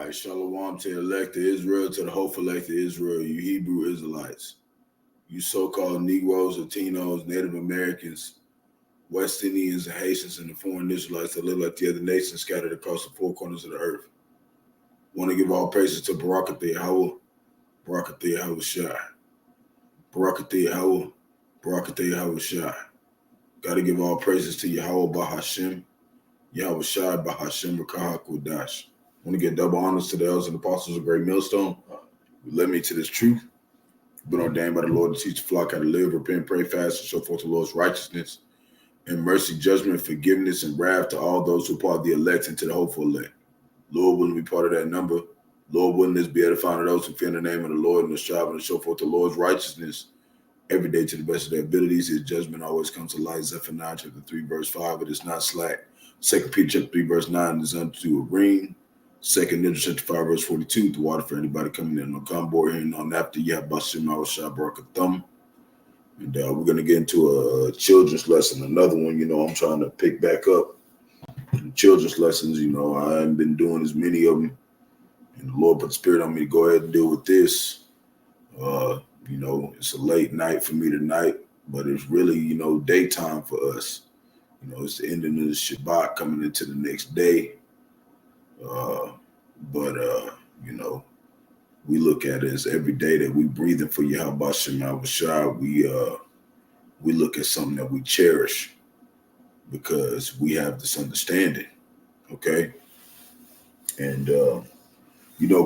right, shalom to the elect of Israel, to the hopeful elect of Israel, you Hebrew Israelites, you so-called Negroes, Latinos, Native Americans, West Indians, and Haitians, and the foreign Israelites that live like the other nations scattered across the four corners of the earth. Want to give all praises to Barak, Yahawah, Barak, Yahawashi, Barak, Yahawah, Barak, Yahawashi. Got to give all praises to Yahawah, Bahasham, Yahawashi, Bahasham, Qadash. Want to get double honors to the elders and apostles of Great Millstone, who led me to this truth. Been ordained by the Lord to teach the flock how to live, repent, pray, fast, and show forth the Lord's righteousness and mercy, judgment, forgiveness, and wrath to all those who are part of the elect and to the hopeful elect. Lord willing to be part of that number. Lord willing to be edifying to those who fear the name of the Lord and are striving to show forth the Lord's righteousness every day to the best of their abilities. His judgment always comes to light. Zephaniah chapter 3, verse 5. It is not slack. 2 Peter chapter 3, verse 9 is unto a ring. 2 Peter chapter 5, verse 42. The water for anybody coming in. No come board here and on after Yahawashi, Barak, Atham. And we're going to get into a children's lesson. Another one, I'm trying to pick back up. Children's lessons, I haven't been doing as many of them. And the Lord put the spirit on me to go ahead and deal with this. It's a late night for me tonight, but it's really, daytime for us. It's the ending of the Shabbat coming into the next day. We look at it as every day that we breathing for Yahawashi, we look at something that we cherish because we have this understanding, okay? And,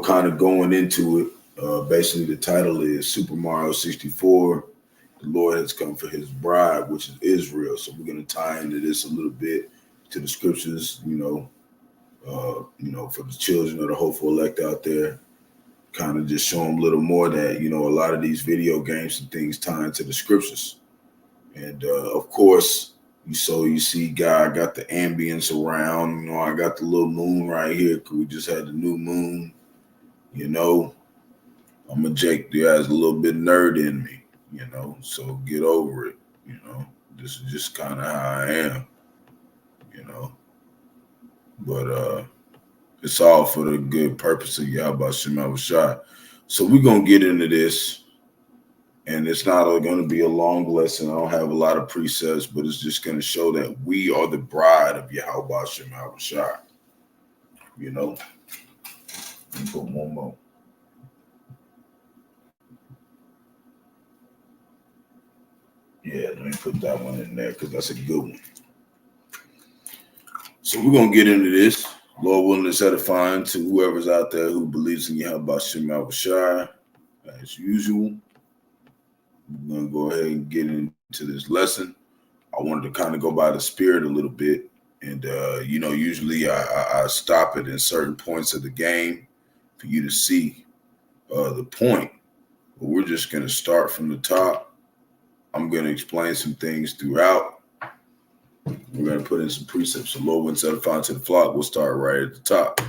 kind of going into it, basically the title is Super Mario 64. The Lord has come for his bride, which is Israel. So we're going to tie into this a little bit to the scriptures, for the children of the hopeful elect out there, kind of just show them a little more that, a lot of these video games and things tie into the scriptures. And of course, you see God got the ambience around, I got the little moon right here because we just had the new moon, I'm a Jake, there has a little bit nerd in me, so get over it, this is just kind of how I am, but it's all for the good purpose of Yahawashi. So we're going to get into this, and it's not going to be a long lesson. I don't have a lot of precepts, but it's just going to show that we are the bride of Yahawashi. Let me put one more. Yeah, let me put that one in there because that's a good one. So we're going to get into this. Lord willing, is edifying to whoever's out there who believes in Yahawashi. As usual, we're going to go ahead and get into this lesson. I wanted to kind of go by the spirit a little bit. And, usually I stop it in certain points of the game for you to see the point. But we're just going to start from the top. I'm going to explain some things throughout. We're going to put in some precepts. So Lord, when edifying to the flock, we'll start right at the top.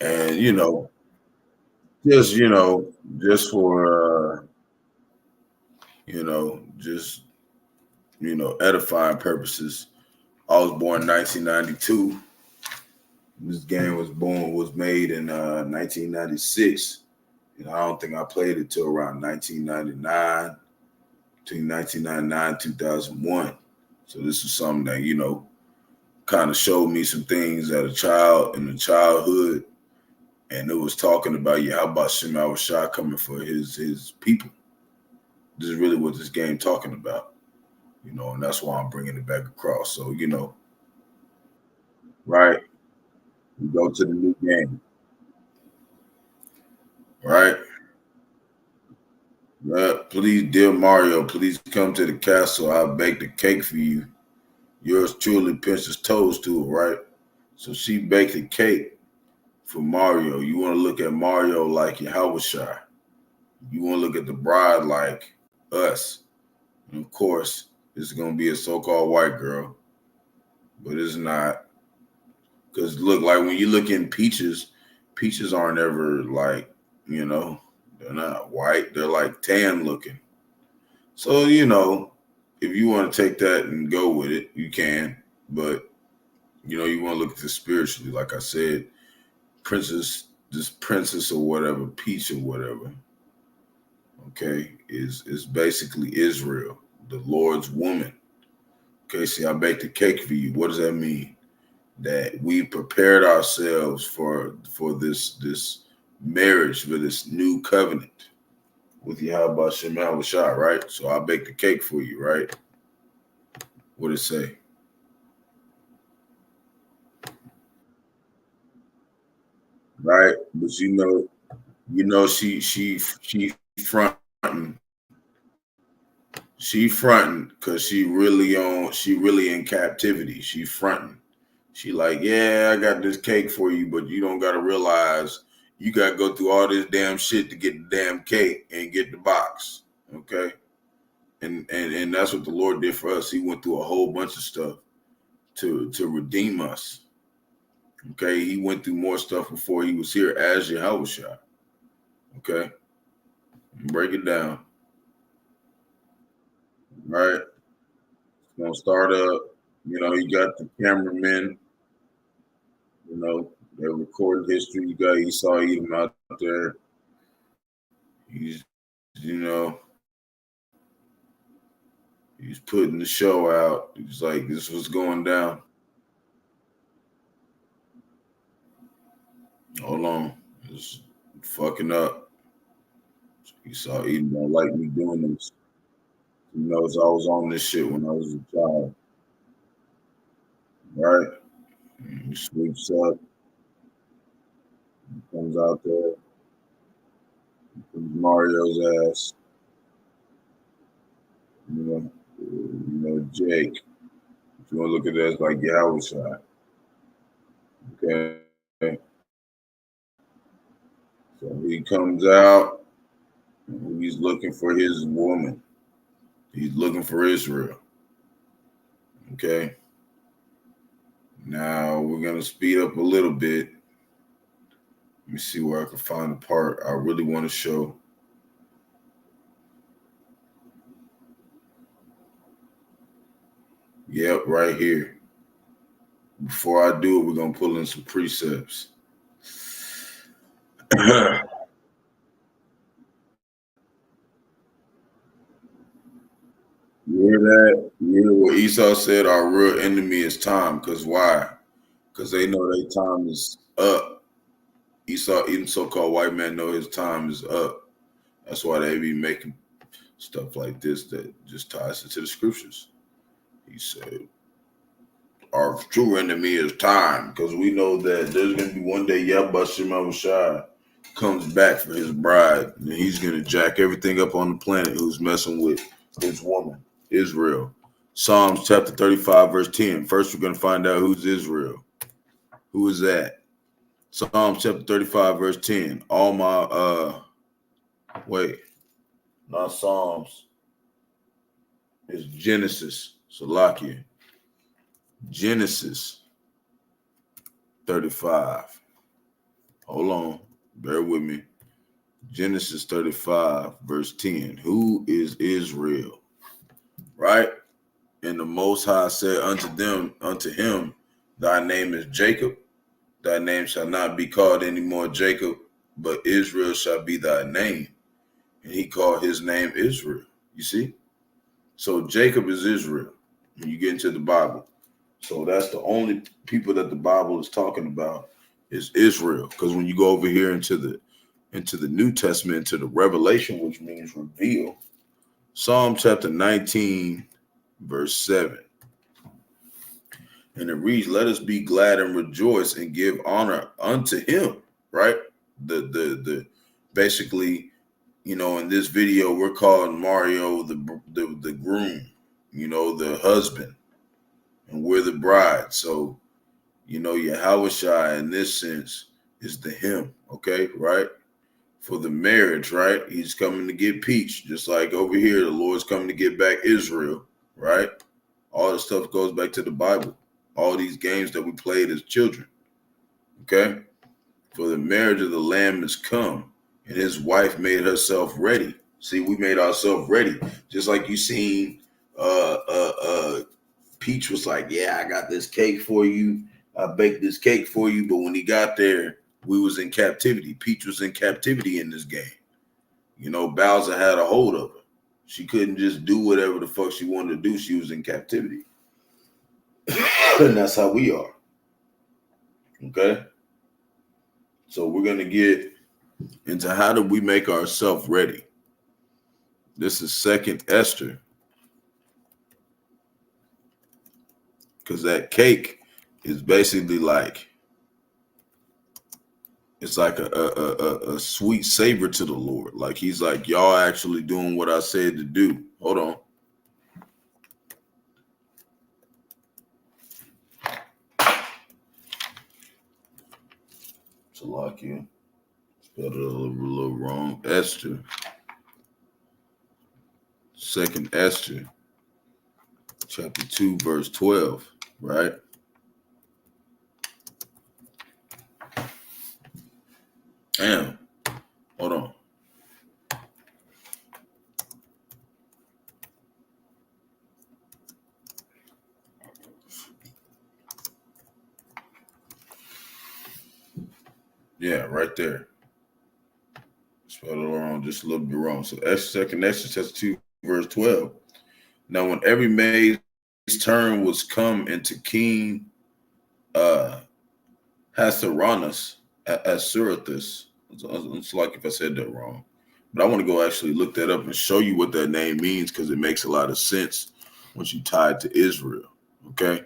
And, just for, edifying purposes, I was born in 1992. This game was made in 1996. I don't think I played it till around 1999, between 1999 and 2001. So this is something that, kind of showed me some things as a child in the childhood. And it was talking about Yahawashi coming for his people. This is really what this game talking about, and that's why I'm bringing it back across. So, right, we go to the new game, right? Please, dear Mario, please come to the castle. I'll bake the cake for you. Yours truly, Princess Toadstool, right? So she baked a cake for Mario. You want to look at Mario like Yahawashi. You want to look at the bride like us. And of course, this is going to be a so-called white girl, but it's not. Because look, like when you look in peaches aren't ever like, they're not white. They're like tan looking. So, if you want to take that and go with it, you can. But you want to look at this spiritually, like I said, this princess or whatever, peach or whatever, okay, is basically Israel, the Lord's woman. Okay, see, I baked a cake for you. What does that mean? That we prepared ourselves for this marriage, for this new covenant with Yahawashi, right? So I baked a cake for you, right? What did it say? Right? But she fronting. She fronting because she really in captivity. She fronting. She like, yeah, I got this cake for you, but you don't gotta realize you gotta go through all this damn shit to get the damn cake and get the box. Okay. And that's what the Lord did for us. He went through a whole bunch of stuff to redeem us. Okay. He went through more stuff before he was here as Yahawashi. Okay. Break it down. Right. It's gonna start up. You got the cameramen, they're recording history. You got Esau Edom out there. He's, you know, he's putting the show out. He's like, this was going down. Hold on. It's fucking up. Esau Edom don't like me doing this. He knows I was on this shit when I was a child. Right? He sweeps up, comes out there, Mario's ass. Jake. If you want to look at that, it's like Yahawashi. Okay. So he comes out. He's looking for his woman. He's looking for Israel. Okay. Now we're gonna speed up a little bit. Let me see where I can find the part I really want to show. Yep, right here. Before I do it, we're gonna pull in some precepts. You hear that? You hear what Esau said? Our real enemy is time. Because why? Because they know their time is up. Esau, even so-called white man, know his time is up. That's why they be making stuff like this that just ties into the scriptures. He said, our true enemy is time, because we know that there's going to be one day Yahawashi comes back for his bride, and he's going to jack everything up on the planet who's messing with his woman, Israel. Psalms chapter 35, verse 10. First, we're going to find out who's Israel. Who is that? Psalms chapter 35, verse 10. All my, not Psalms. It's Genesis, Salakia. Genesis 35. Hold on. Bear with me. Genesis 35, verse 10. Who is Israel? Right? And the Most High said unto him, thy name is Jacob. Thy name shall not be called anymore Jacob, but Israel shall be thy name. And he called his name Israel. You see? So Jacob is Israel when you get into the Bible. So that's the only people that the Bible is talking about is Israel. Because when you go over here into the New Testament, into the Revelation, which means reveal, Psalm chapter 19, verse 7. And it reads, let us be glad and rejoice and give honor unto him. Right? The basically, in this video, we're calling Mario the groom, the husband, and we're the bride. So, Yahawashi in this sense is the him, okay, right? For the marriage, right? He's coming to get peace, just like over here, the Lord's coming to get back Israel, right? All this stuff goes back to the Bible. All these games that we played as children, okay? For the marriage of the Lamb is come, and his wife made herself ready. See, we made ourselves ready, just like you seen Peach was like, yeah, I got this cake for you. I baked this cake for you. But when he got there, we was in captivity. Peach was in captivity in this game. You know, Bowser had a hold of her. She couldn't just do whatever the fuck she wanted to do. She was in captivity. And that's how we are. Okay? So we're going to get into how do we make ourselves ready. This is 2nd Esther. Because that cake is basically like, it's like a sweet savor to the Lord. Like he's like, y'all actually doing what I said to do. Hold on. Salakia. Spelled it a little wrong. Esther. 2nd Esther. Chapter 2, verse 12. Right? Damn. Hold on. Yeah, right there. Spelled it wrong, just a little bit wrong. So 2nd Esther chapter 2, verse 12. Now when every maid's turn was come into King Hasuranus, Asurathus. It's like if I said that wrong. But I want to go actually look that up and show you what that name means because it makes a lot of sense once you tie it to Israel. Okay?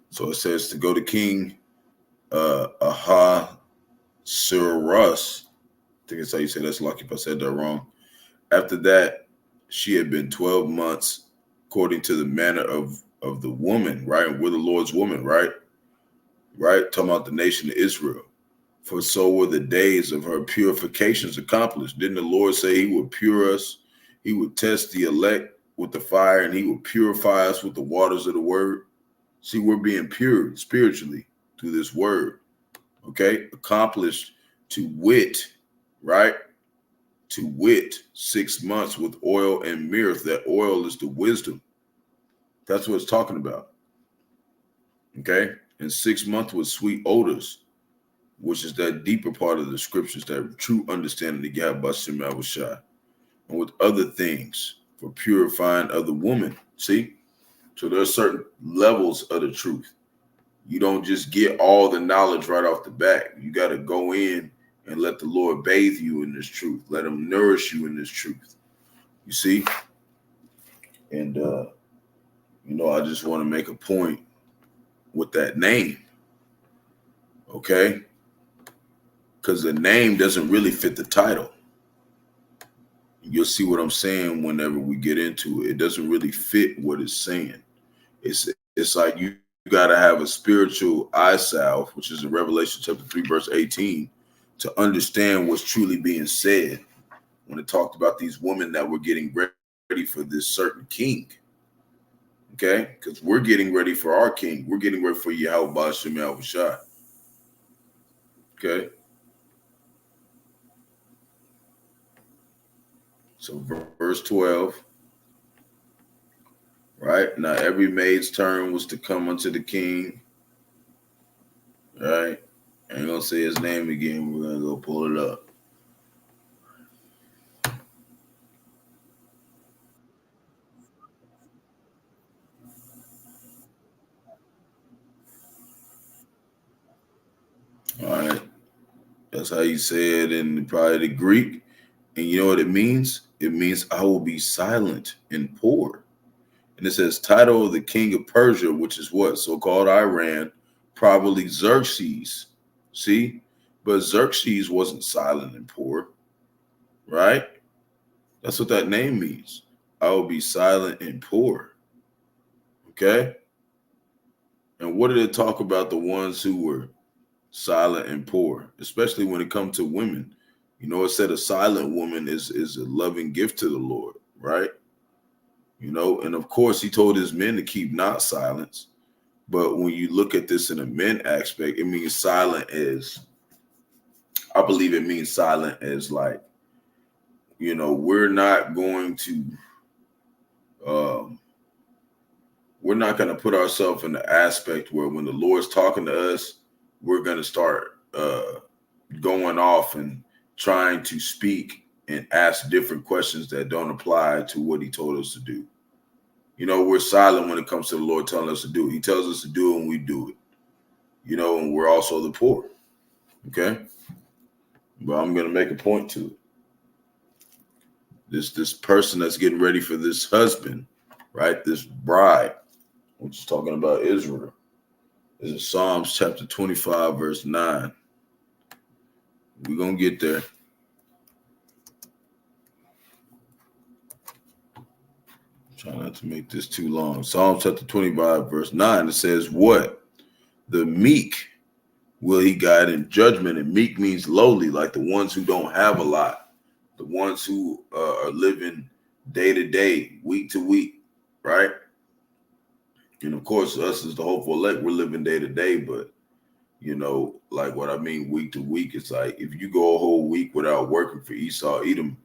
So it says to go to King Ahasuerus. I think it's how you say that's lucky if I said that wrong. After that, she had been 12 months according to the manner of the woman, right? We're the Lord's woman, right? Right? Talking about the nation of Israel. For so were the days of her purifications accomplished. Didn't the Lord say he would pure us? He would test the elect with the fire and he would purify us with the waters of the word. See, we're being pure spiritually through this word. Okay? Accomplished to wit, right? To wit, 6 months with oil and myrrh. That oil is the wisdom. That's what it's talking about. Okay? And 6 months with sweet odors, which is that deeper part of the scriptures, that true understanding of Yahawashi, and with other things for purifying of the woman. See? So there are certain levels of the truth. You don't just get all the knowledge right off the bat. You got to go in and let the Lord bathe you in this truth. Let him nourish you in this truth. You see? And, I just want to make a point with that name. Okay? Because the name doesn't really fit the title. You'll see what I'm saying whenever we get into it. It doesn't really fit what it's saying. It's like you got to have a spiritual eye salve, which is in Revelation chapter 3, verse 18, to understand what's truly being said when it talked about these women that were getting ready for this certain king. Okay? Because we're getting ready for our king. We're getting ready for Yahawashi. Okay? So verse 12, right? Now every maid's turn was to come unto the king. Right? I ain't gonna say his name again. We're gonna go pull it up. All right. That's how you say it in probably the Greek. And you know what it means? It means I will be silent and poor. And it says title of the king of Persia, which is what? So-called Iran, probably Xerxes. See? But Xerxes wasn't silent and poor, right? That's what that name means. I will be silent and poor. Okay? And what did it talk about the ones who were silent and poor, especially when it comes to women? You know, it said a silent woman is a loving gift to the Lord, right? You know, and of course he told his men to keep not silence. But when you look at this in a men aspect, it means silent as, I believe it means silent as like, we're not going to we're not going to put ourselves in the aspect where when the Lord's talking to us, we're going to start going off and trying to speak and ask different questions that don't apply to what he told us to do. We're silent when it comes to the Lord telling us to do it. He tells us to do it and we do it. And we're also the poor. Okay? But I'm going to make a point to it. This person that's getting ready for this husband, right? This bride, which is talking about Israel. This is Psalms chapter 25, verse 9. We're going to get there. Try not to make this too long. Psalms chapter 25, verse 9, it says, what? The meek will he guide in judgment. And meek means lowly, like the ones who don't have a lot. The ones who are living day to day, week to week, right? And of course, us as the hopeful elect, we're living day to day. But, like what I mean, week to week, it's like if you go a whole week without working for Esau, Edom,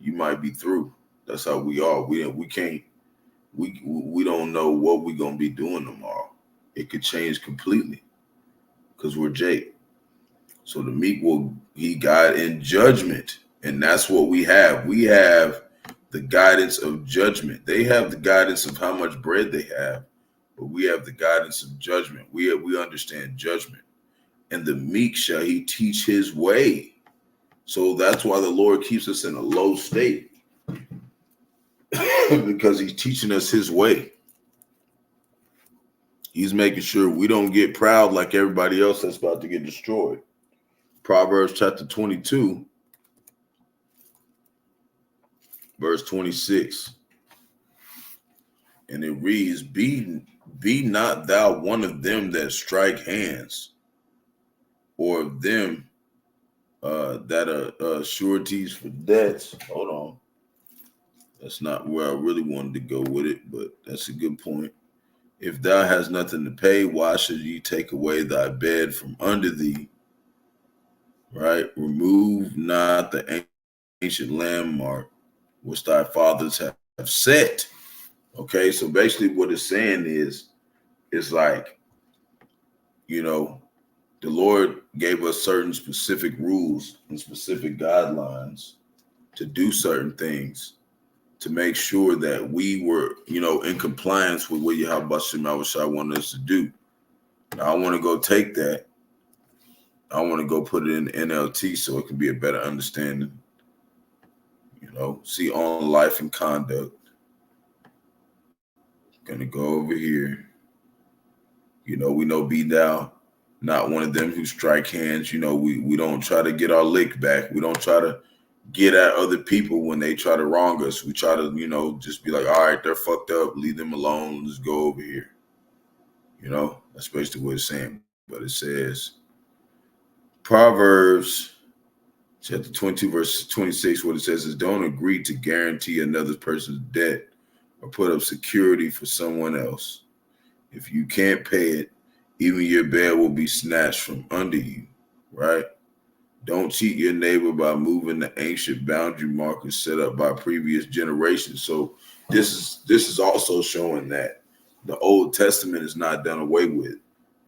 you might be through. That's how we are. We can't. We don't know what we're going to be doing tomorrow. It could change completely because we're Jake. So the meek will he guide in judgment. And that's what we have. We have the guidance of judgment. They have the guidance of how much bread they have, but we have the guidance of judgment. We understand judgment. And the meek shall he teach his way. So that's why the Lord keeps us in a low state. Because he's teaching us his way. He's making sure we don't get proud like everybody else that's about to get destroyed. Proverbs chapter 22, verse 26. And it reads, be not thou one of them that strike hands, or of them that are sureties for debts. Hold on. That's not where I really wanted to go with it, but that's a good point. If thou hast nothing to pay, why should ye take away thy bed from under thee? Right? Remove not the ancient landmark which thy fathers have set. Okay, so basically what it's saying is like, the Lord gave us certain specific rules and specific guidelines to do certain things, to make sure that we were, in compliance with what Yahawashi wanted us to do. Now, I want to go take that. I want to go put it in NLT so it can be a better understanding. See on life and conduct. Gonna go over here. We know be thou not one of them who strike hands. We don't try to get our lick back. We don't try to get at other people when they try to wrong us. We try to, just be like, all right, they're fucked up. Leave them alone. Let's go over here. That's basically what it's saying. But it says, Proverbs chapter 22, verse 26, what it says is, don't agree to guarantee another person's debt or put up security for someone else. If you can't pay it, even your bed will be snatched from under you, right? Don't cheat your neighbor by moving the ancient boundary markers set up by previous generations. So this is also showing that the Old Testament is not done away with.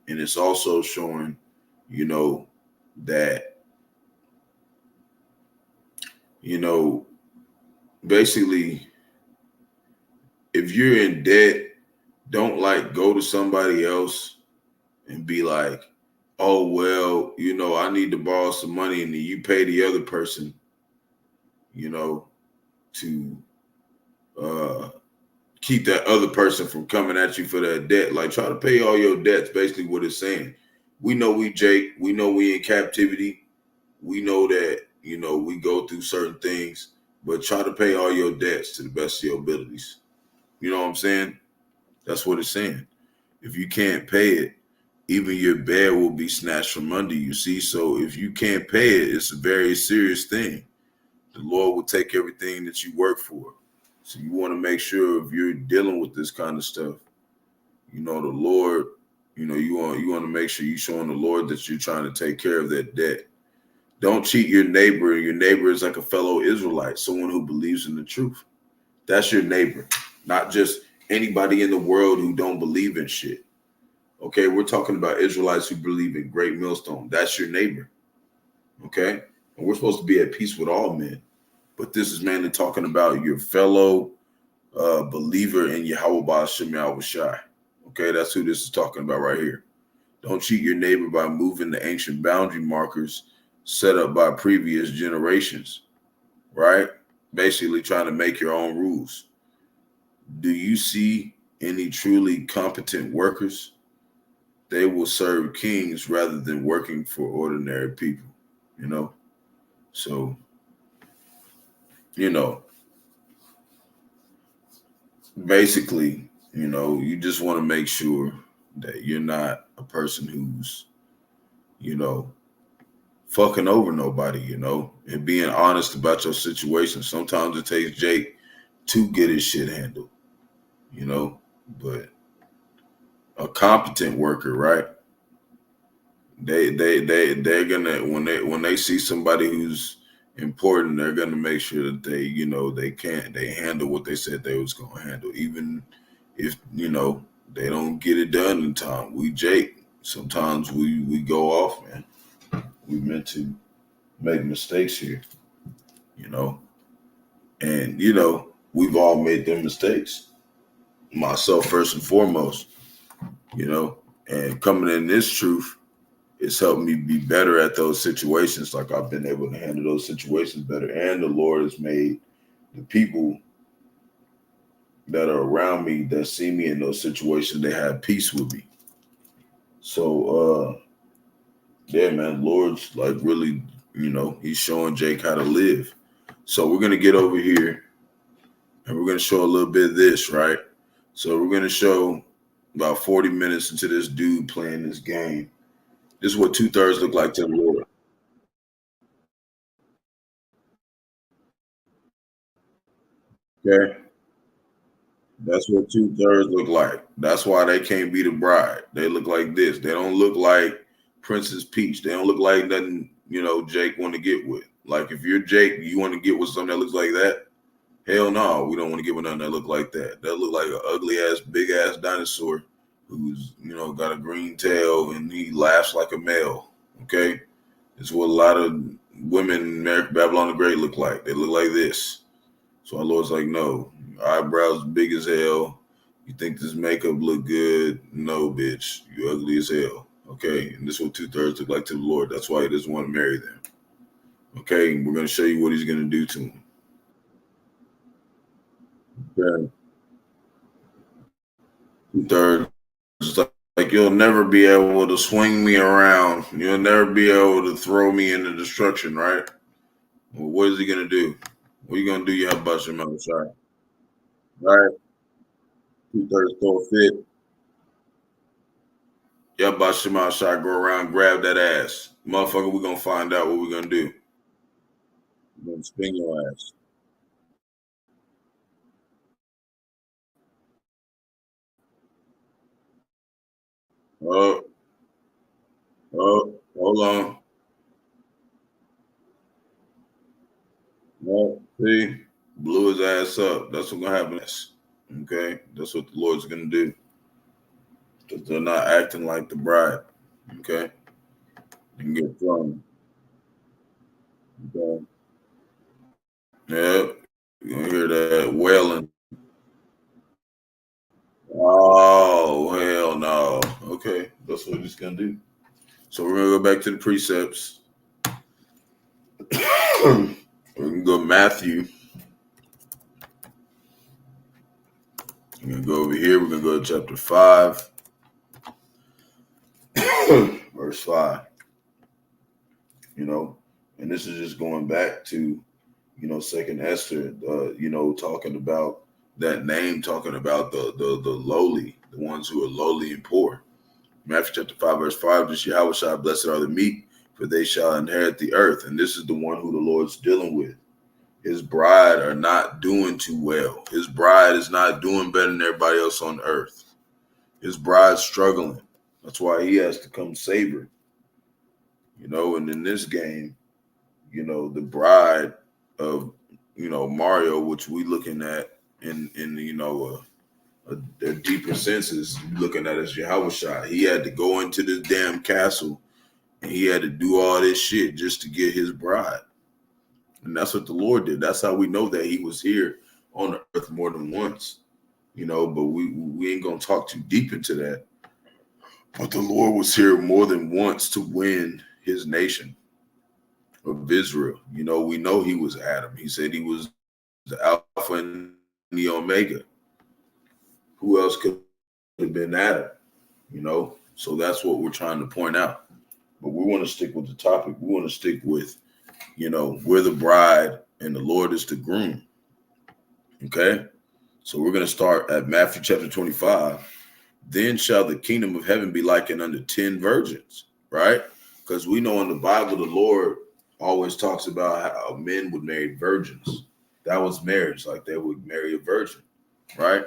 And it's also showing, that, basically, if you're in debt, don't go to somebody else and be like, oh, well, I need to borrow some money, and then you pay the other person, to keep that other person from coming at you for that debt. Like, try to pay all your debts, basically what it's saying. We know Jake. We know we in captivity. We know that, we go through certain things, but try to pay all your debts to the best of your abilities. You know what I'm saying? That's what it's saying. If you can't pay it, even your bed will be snatched from under you. See, so if you can't pay it, it's a very serious thing. The Lord will take everything that you work for. So you want to make sure if you're dealing with this kind of stuff, the Lord, you want to make sure you're showing the Lord that you're trying to take care of that debt. Don't cheat your neighbor. Your neighbor is like a fellow Israelite, someone who believes in the truth. That's your neighbor, not just anybody in the world who don't believe in shit. Okay, we're talking about Israelites who believe in great millstone. That's your neighbor. Okay, and we're supposed to be at peace with all men. But this is mainly talking about your fellow believer in Yahawah Bahasham Yahawashi. Okay, that's who this is talking about right here. Don't cheat your neighbor by moving the ancient boundary markers set up by previous generations, right? Basically trying to make your own rules. Do you see any truly competent workers? They will serve kings rather than working for ordinary people, you know? So, you know, basically, you just want to make sure that you're not a person who's, fucking over nobody, and being honest about your situation. Sometimes it takes Jake to get his shit handled, but a competent worker, right? They're gonna when they see somebody who's important, they're gonna make sure that they handle what they said they was gonna handle, even if they don't get it done in time. We Jake, sometimes we go off, man. We meant to make mistakes here, and we've all made them mistakes. Myself first and foremost, and coming in this truth, it's helped me be better at those situations. Like I've been able to handle those situations better. And the Lord has made the people that are around me that see me in those situations, they have peace with me. So, yeah, man, Lord's like really, he's showing Jake how to live. So we're going to get over here and we're going to show a little bit of this, right? So we're going to show about 40 minutes into this dude playing this game. This is what 2/3 look like to the Lord. Okay. That's what 2/3 look like. That's why they can't be the bride. They look like this. They don't look like Princess Peach. They don't look like nothing, Jake want to get with. Like if you're Jake, you want to get with something that looks like that? Hell no, we don't want to get with nothing that look like that. That look like an ugly ass, big ass dinosaur who's, got a green tail and he laughs like a male. Okay? It's what a lot of women in America, Babylon the Great look like. They look like this. So our Lord's like, no, eyebrows big as hell. You think this makeup look good? No, bitch, you ugly as hell. Okay, and this is what 2/3 look like to the Lord. That's why he doesn't want to marry them. Okay, and we're gonna show you what he's gonna do to them. Okay, 2/3 is like you'll never be able to swing me around. You'll never be able to throw me into destruction, right? Well, what is he gonna do? What are you gonna do? You have bust your mouth, sorry. Right? 2/3 throw a fit. Yeah, about Shema shot, go around, grab that ass. Motherfucker, we're gonna find out what we're gonna do. We're gonna spin your ass. Oh, hold on. No, see, blew his ass up. That's what's gonna happen. Okay, that's what the Lord's gonna do. Because they're not acting like the bride. Okay, you can get thrown. Okay. Yep, you're gonna hear that wailing. Oh, hell no. Okay, that's what he's gonna do. So we're gonna go back to the precepts. We're gonna go Matthew. We're gonna go over here. We're gonna go to chapter 5, verse 5. And this is just going back to, Second Esther. Talking about that name, talking about the lowly, the ones who are lowly and poor. Matthew chapter 5, verse 5. This Yahawashi, blessed are the meek, for they shall inherit the earth. And this is the one who the Lord's dealing with. His bride are not doing too well. His bride is not doing better than everybody else on earth. His bride's struggling. That's why he has to come save her. And in this game, the bride of, Mario, which we looking at in a deeper sense is looking at as Yahawashi. He had to go into this damn castle and he had to do all this shit just to get his bride. And that's what the Lord did. That's how we know that he was here on the earth more than once. But we ain't gonna talk too deep into that. But the Lord was here more than once to win his nation of Israel. We know he was Adam. He said he was the Alpha and the Omega. Who else could have been Adam? So that's what we're trying to point out. But we want to stick with the topic. We want to stick with, we're the bride and the Lord is the groom. Okay? So we're going to start at Matthew chapter 25. Then shall the kingdom of heaven be likened unto 10 virgins, right? Because we know in the Bible, the Lord always talks about how men would marry virgins. That was marriage, like they would marry a virgin, right?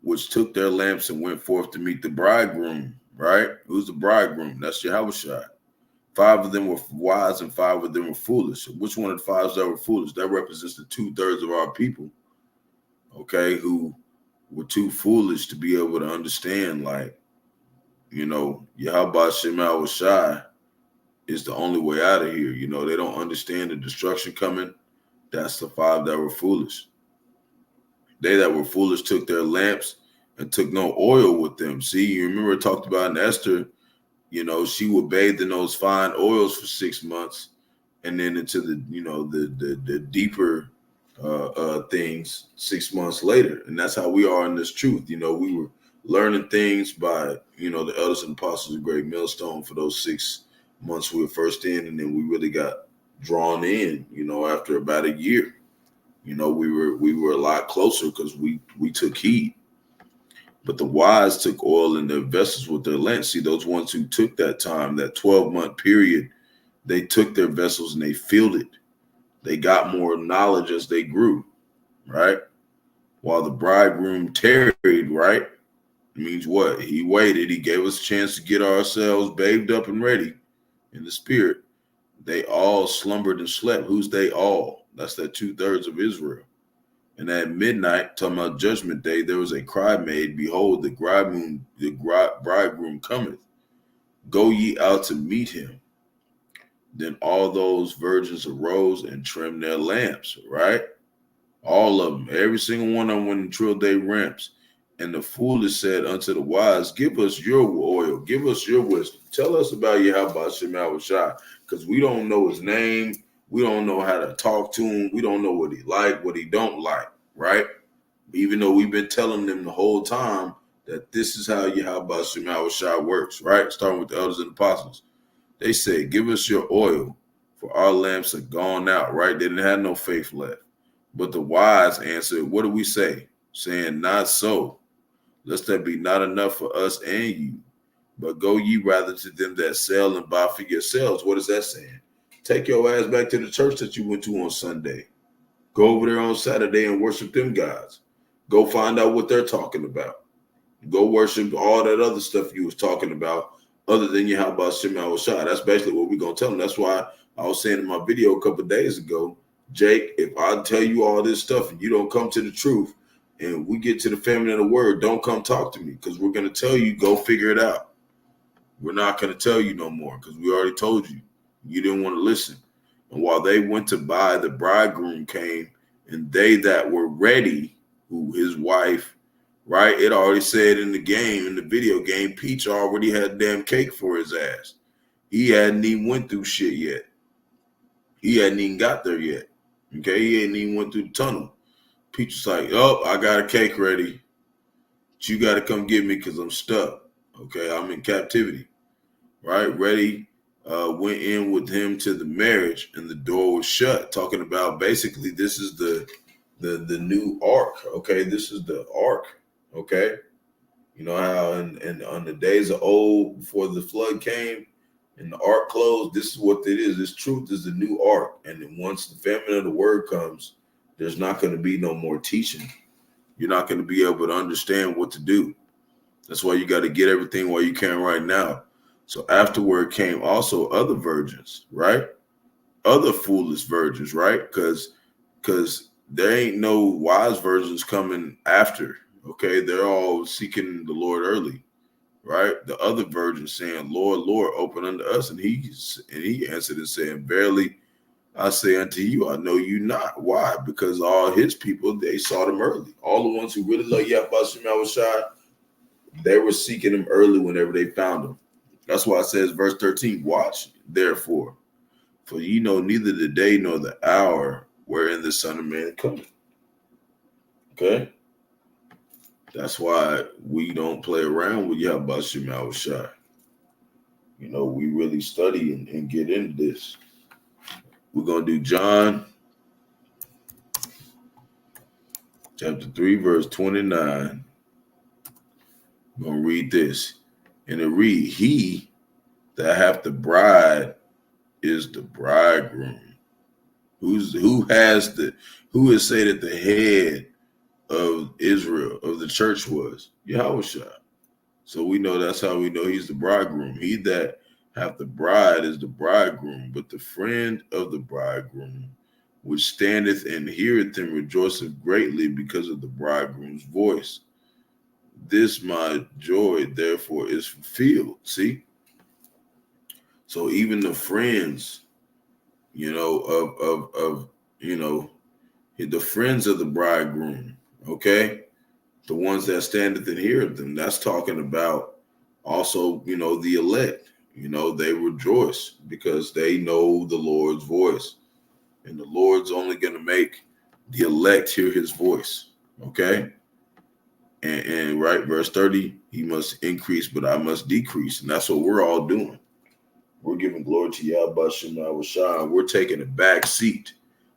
Which took their lamps and went forth to meet the bridegroom, right? Who's the bridegroom? That's Yahawashi. 5 of them were wise and 5 of them were foolish. Which one of the 5 that were foolish? That represents the 2/3 of our people, okay, who were too foolish to be able to understand, like, Yahawashi is the only way out of here. They don't understand the destruction coming. That's the 5 that were foolish. They that were foolish took their lamps and took no oil with them. See, you remember I talked about in Esther, she would bathe in those fine oils for 6 months, and then into the, the deeper things 6 months later. And that's how we are in this truth. We were learning things by, the elders and apostles of Great Millstone for those 6 months we were first in, and then we really got drawn in, after about a year. We were a lot closer because we took heed. But the wise took oil in their vessels with their lamps. See, those ones who took that time, that 12-month period, they took their vessels and they filled it. They got more knowledge as they grew, right? While the bridegroom tarried, right? It means what? He waited. He gave us a chance to get ourselves bathed up and ready in the spirit. They all slumbered and slept. Who's they all? That's that 2/3 of Israel. And at midnight, talking about judgment day, there was a cry made, behold, the bridegroom cometh. Go ye out to meet him. Then all those virgins arose and trimmed their lamps, right? All of them, every single one of them went and trilled their lamps. And the foolish said unto the wise, give us your oil, give us your wisdom. Tell us about Yahawashi, because we don't know his name. We don't know how to talk to him. We don't know what he like, what he don't like, right? Even though we've been telling them the whole time that this is how Yahawashi works, right? Starting with the elders and apostles. They said, give us your oil, for our lamps are gone out, right? They didn't have no faith left. But the wise answered, what do we say? Saying, not so. Lest there be not enough for us and you. But go ye rather to them that sell and buy for yourselves. What is that saying? Take your ass back to the church that you went to on Sunday. Go over there on Saturday and worship them guys. Go find out what they're talking about. Go worship all that other stuff you was talking about other than Yahawashi. That's basically what we're going to tell them. That's why I was saying in my video a couple of days ago, Jake, if I tell you all this stuff and you don't come to the truth and we get to the family of the word, don't come talk to me, because we're going to tell you, go figure it out. We're not going to tell you no more because we already told you. You didn't want to listen. And while they went to buy, the bridegroom came, and they that were ready, who his wife, right? It already said in the game, in the video game, Peach already had damn cake for his ass. He hadn't even went through shit yet. He hadn't even got there yet. Okay, he hadn't even went through the tunnel. Peach was like, oh, I got a cake ready. But you got to come get me because I'm stuck. Okay, I'm in captivity. Right? Ready went in with him to the marriage, and the door was shut. Talking about basically this is the new ark. Okay, this is the ark. Okay, you know how in on the days of old, before the flood came and the ark closed, this is what it is. This truth is the new ark. And then once the famine of the word comes, there's not going to be no more teaching. You're not going to be able to understand what to do. That's why you got to get everything while you can right now. So afterward came also other virgins, right? Other foolish virgins, right? Because there ain't no wise virgins coming after, Okay, they're all seeking the Lord early, right? The other virgin saying, Lord, Lord, open unto us. And he answered and said, verily, I say unto you, I know you not. Why? Because all his people, they sought him early. All the ones who really love Yahawashi, they were seeking him early whenever they found him. That's why it says, verse 13, watch, therefore, for ye know neither the day nor the hour wherein the Son of Man cometh. Okay? That's why we don't play around with Yahawashi. You know, we really study and get into this. We're going to do John chapter 3, verse 29. I'm going to read this. And it read, he that hath the bride is the bridegroom. Who is say that the head of Israel, of the church was? Yahawashi. So we know that's how we know he's the bridegroom. He that hath the bride is the bridegroom, but the friend of the bridegroom, which standeth and heareth him, rejoiceth greatly because of the bridegroom's voice. This my joy, therefore, is fulfilled. See? So even the friends, you know, of you know, the friends of the bridegroom, okay? The ones that standeth and heareth them, that's talking about also, you know, the elect. You know, they rejoice because they know the Lord's voice. And the Lord's only going to make the elect hear his voice. Okay? And right, verse 30, he must increase, but I must decrease. And that's what we're all doing. We're giving glory to Yahawashi. We're taking a back seat,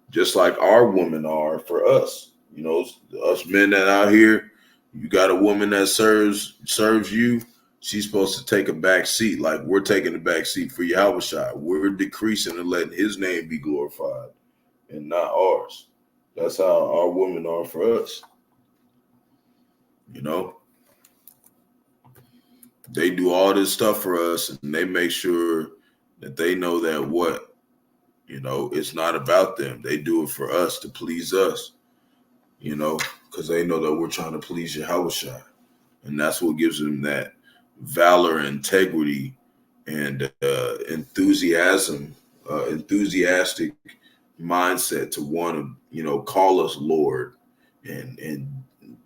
just like our women are for us. You know, us men that out here, you got a woman that serves you. She's supposed to take a back seat, like we're taking the back seat for Yahawashi. We're decreasing and letting his name be glorified and not ours. That's how our women are for us. You know, they do all this stuff for us and they make sure that they know that what, you know, it's not about them. They do it for us to please us, you know, because they know that we're trying to please Yahawashi. And that's what gives them that valor, integrity, and enthusiastic mindset to want to, you know, call us Lord and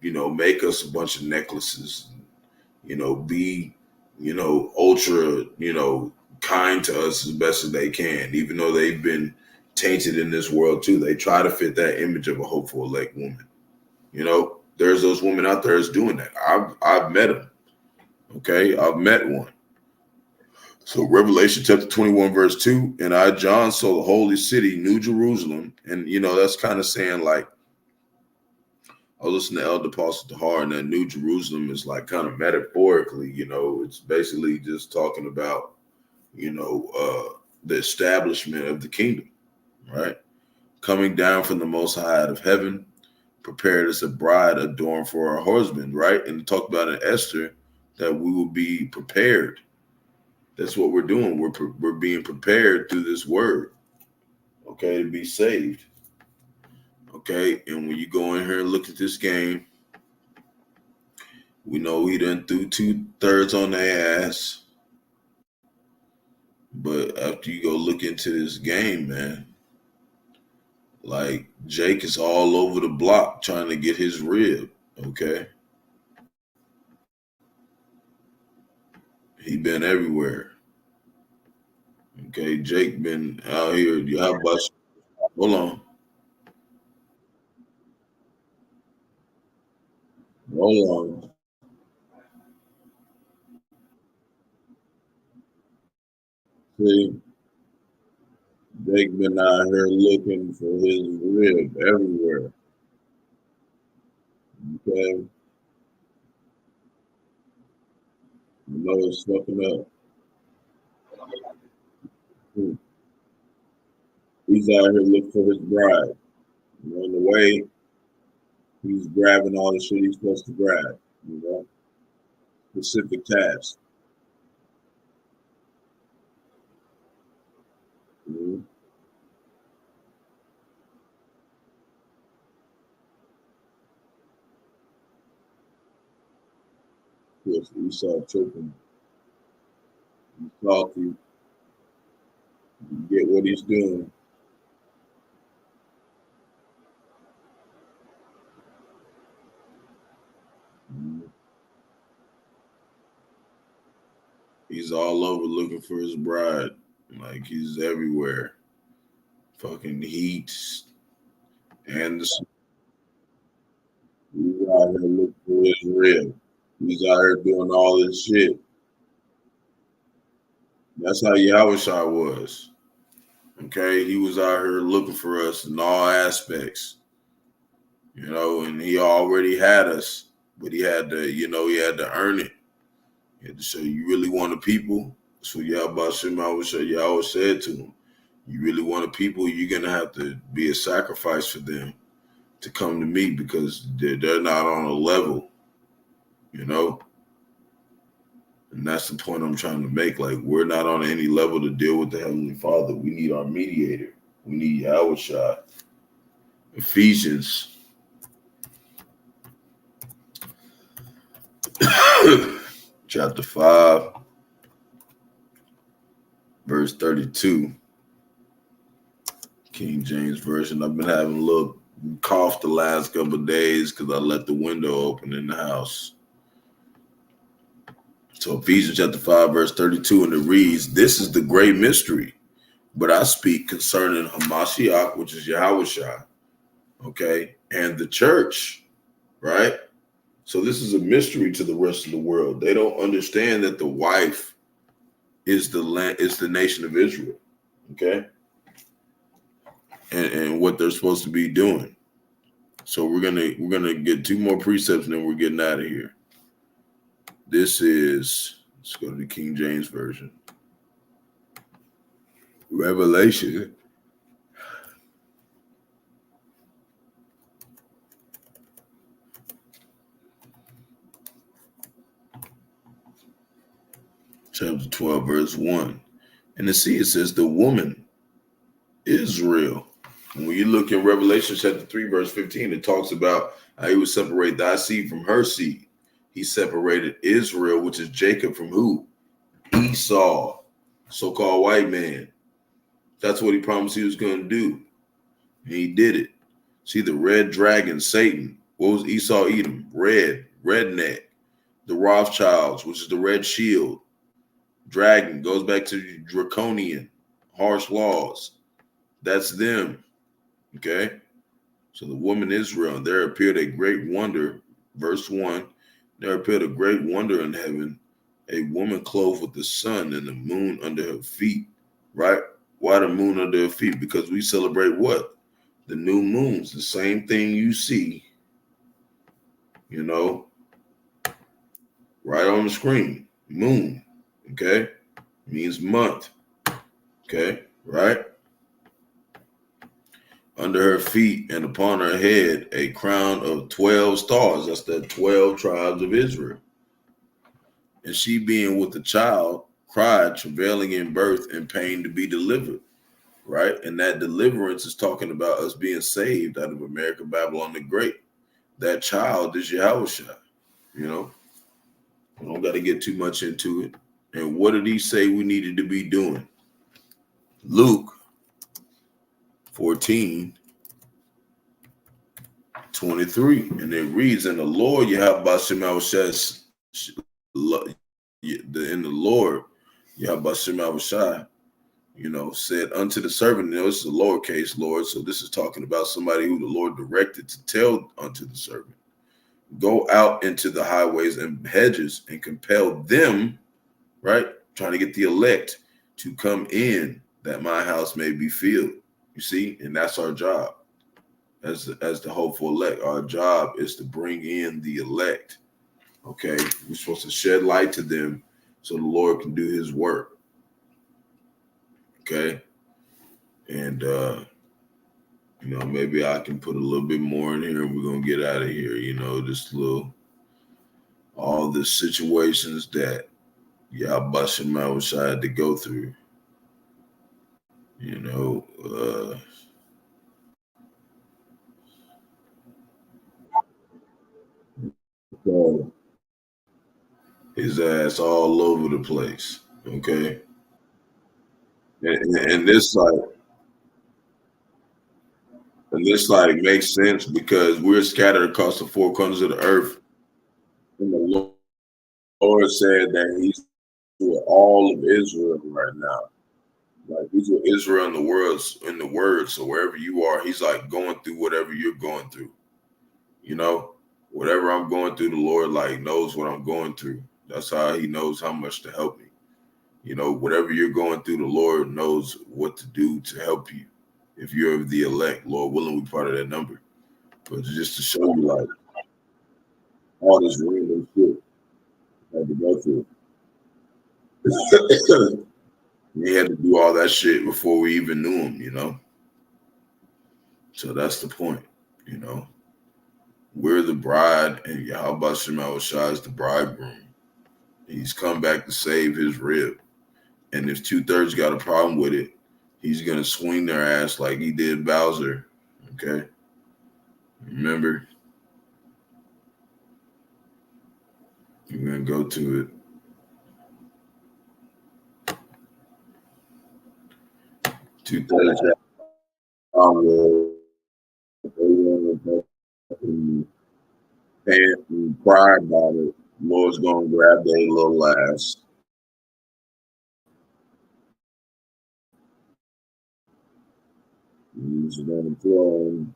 you know, make us a bunch of necklaces, you know, be, you know, ultra, you know, kind to us as best as they can, even though they've been tainted in this world too. They try to fit that image of a hopeful elect woman. You know, there's those women out there that's doing that. I've met them. Okay, I've met one. So Revelation chapter 21, verse 2, and I, John, saw the holy city, New Jerusalem. And, you know, that's kind of saying like, I listen to Elder Apostle Tahar, and that New Jerusalem is like kind of metaphorically, you know, it's basically just talking about, you know, the establishment of the kingdom, right? Coming down from the most high out of heaven, prepared as a bride adorned for her husband, right? And talk about in Esther that we will be prepared. That's what we're doing. We're being prepared through this word, okay, to be saved. Okay, and when you go in here and look at this game, we know he done threw 2/3 on their ass. But after you go look into this game, man, like Jake is all over the block trying to get his rib. Okay, he been everywhere. Okay, Jake been out here. How about? Hold on, hold on. See, Jake been out here looking for his rib everywhere. Okay, you know it's fucking up. He's out here looking for his bride. You know, in the way he's grabbing all the shit he's supposed to grab. You know, specific tasks. You know? Yes, Esau tripping. He's salty. You get what he's doing. He's all over looking for his bride. Like he's everywhere. Fucking heat and the he's out here looking for Israel. He's out here doing all this shit. That's how Yahawashi was. Okay, he was out here looking for us in all aspects, and he already had us, but he had to, he had to earn it. He had to show you really want a people. That's what Yahweh said to him. You really want a people, you're gonna have to be a sacrifice for them to come to me because they're not on a level, you know. And that's the point I'm trying to make. Like, we're not on any level to deal with the Heavenly Father. We need our mediator. We need Yahawashi. Ephesians chapter 5, verse 32. King James Version. I've been having a little cough the last couple of days because I left the window open in the house. So Ephesians chapter 5, verse 32, and it reads, "This is the great mystery, but I speak concerning Hamashiach, which is Yahawashi, okay, and the church," right? So this is a mystery to the rest of the world. They don't understand that the wife is the nation of Israel, okay, and what they're supposed to be doing. So we're gonna get two more precepts, and then we're getting out of here. This is, let's go to the King James Version. Revelation chapter 12, verse 1. And the see, it says the woman, Israel. And when you look in Revelation chapter 3, verse 15, it talks about how he would separate thy seed from her seed. He separated Israel, which is Jacob, from who? Esau, so-called white man. That's what he promised he was going to do. And he did it. See, the red dragon, Satan. What was Esau eating? Redneck. The Rothschilds, which is the red shield. Dragon goes back to draconian, harsh laws. That's them. Okay. So the woman Israel, there appeared a great wonder. Verse 1, there appeared a great wonder in heaven, a woman clothed with the sun and the moon under her feet. Right? Why the moon under her feet? Because we celebrate what? The new moons, the same thing you see, right on the screen. Moon, okay? Means month, okay? Right? Under her feet and upon her head, a crown of 12 stars. That's the 12 tribes of Israel. And she, being with the child, cried, travailing in birth and pain to be delivered. Right? And that deliverance is talking about us being saved out of America, Babylon the Great. That child is Yahawashi. We don't got to get too much into it. And what did he say we needed to be doing? Luke 14:23. And it reads, "And the Lord Yahawashi says, in the Lord Yahawashi, said unto the servant," this is a lowercase Lord, so this is talking about somebody who the Lord directed to tell unto the servant, "Go out into the highways and hedges and compel them," right? Trying to get the elect to come in that my house may be filled. You see, and that's our job as the hopeful elect. Our job is to bring in the elect. Okay, we're supposed to shed light to them so the Lord can do his work. Okay. And maybe I can put a little bit more in here and we're gonna get out of here, just all the situations that Bahasham had to go through. So His ass all over the place. Okay. And this like makes sense because we're scattered across the four corners of the earth. And the Lord said that He's with all of Israel right now. Like He's with Israel in the word. So wherever you are, He's like going through whatever you're going through. You know, whatever I'm going through, the Lord like knows what I'm going through. That's how He knows how much to help me. You know, whatever you're going through, the Lord knows what to do to help you. If you're of the elect, Lord willing, we part of that number. But just to show you, like, all this random shit I had to go through. We had to do all that shit before we even knew him, you know? So that's the point, you know? We're the bride, and Yahawashi is the bridegroom. He's come back to save his rib. And if 2/3 got a problem with it, he's going to swing their ass like he did Bowser, okay? Remember? We're going to go to it. 2/3 got a problem with it. And cry about it. Lord's gonna grab their little ass. He's gonna throw him.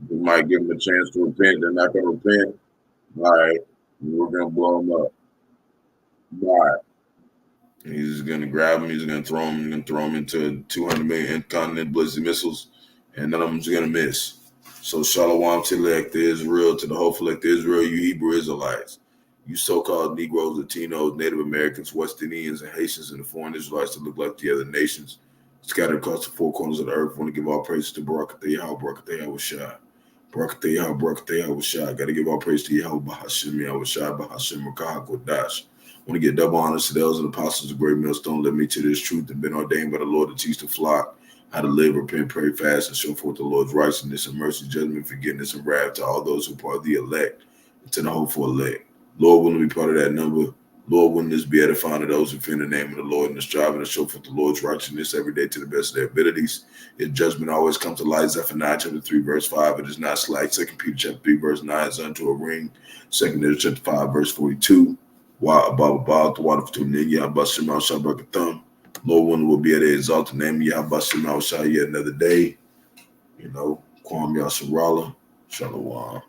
We might give him a chance to repent. They're not gonna repent. All right, we're gonna blow him up. All right. He's gonna grab him. He's gonna throw him. He's gonna throw him into 200 million intercontinental ballistic missiles, and none of them's gonna miss. So Shalom to elect Israel, to the hopeful elect Israel, you Hebrew Israelites, you so-called Negroes, Latinos, Native Americans, West Indians, and Haitians, and the foreign Israelites that look like the other nations scattered across the four corners of the earth. Want to give all praise to Barak, Yahawah, Barak, Yahawashi. Barak, Yahawah, Barak, Yahawashi. Got to give all praise to Yahawah, Bahasham, Yahawashi, Bahasham, Qadash. Want to get double honors to the elders and apostles of great millstone. Let me to this truth and been ordained by the Lord to teach the flock how to live, repent, pray, fast, and show forth the Lord's righteousness and mercy, judgment, forgiveness, and wrath to all those who are part of the elect, and to the hopeful elect. Lord, wouldn't be part of that number. Lord, wouldn't this be edifying to those who fear the name of the Lord and are striving to show forth the Lord's righteousness every day to the best of their abilities. His judgment always comes to light. Zephaniah chapter 3, verse 5. It is not slight. 2 Peter chapter 3, verse 9 is unto a ring. 2 Peter chapter 5, verse 42. About the water to Nigga, Bahasham, Atham. Lord willing, will be able to exalt the name of Yahawah yet another day. You know, Kwam Yasharala, Shalom.